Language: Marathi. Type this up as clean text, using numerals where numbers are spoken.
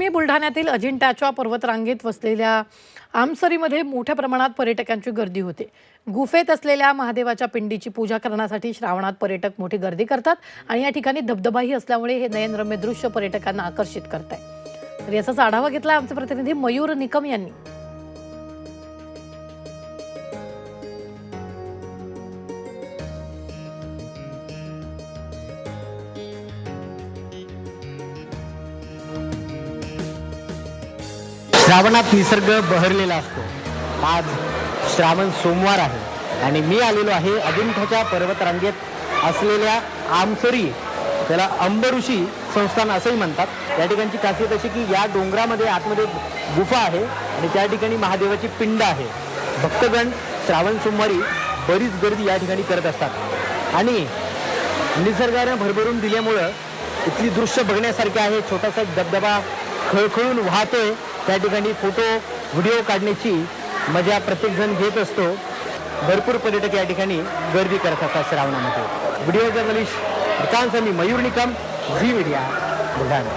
पश्चिमी बुलढाण्यातील अजिंठ्याच्या पर्वतरांगेत वसलेल्या आमसरीमध्ये मोठ्या प्रमाणात पर्यटकांची गर्दी होते। गुफेत असलेल्या महादेवाच्या पिंडीची पूजा करण्यासाठी श्रावणात पर्यटक मोठी गर्दी करतात आणि या ठिकाणी धबधबाही असल्यामुळे हे नयनरम्य दृश्य पर्यटकांना आकर्षित करत आहे। तर याचाच आढावा घेतला आमचे प्रतिनिधी मयूर निकम यांनी। श्रावणात निसर्ग बहरलेला असतो। आज श्रावण सोमवार आहे आणि मी आलेलो आहे अजिंठ्याच्या पर्वतरांगेत असलेल्या आमसरी, त्याला अंबऋषी संस्थान असंही म्हणतात। या ठिकाणची खासियत अशी की या डोंगरामध्ये आतमध्ये गुफा आहे आणि त्या ठिकाणी महादेवाची पिंड आहे। भक्तगण श्रावण सोमवारी बरीच गर्दी या ठिकाणी करत असतात आणि निसर्गाने भरभरून दिल्यामुळं इथली दृश्य बघण्यासारखे आहे। छोटासा एक धबधबा खळखळून वाहतोय, त्या ठिकाणी फोटो व्हिडिओ काढण्याची मजा प्रत्येक जण घेत असतो। भरपूर पर्यटक या ठिकाणी गर्दी करत असतात श्रावणामध्ये। व्हिडिओ जर्नलिस्ट प्रकांत मी मयूर निकम, झी मीडिया बुलढाणा।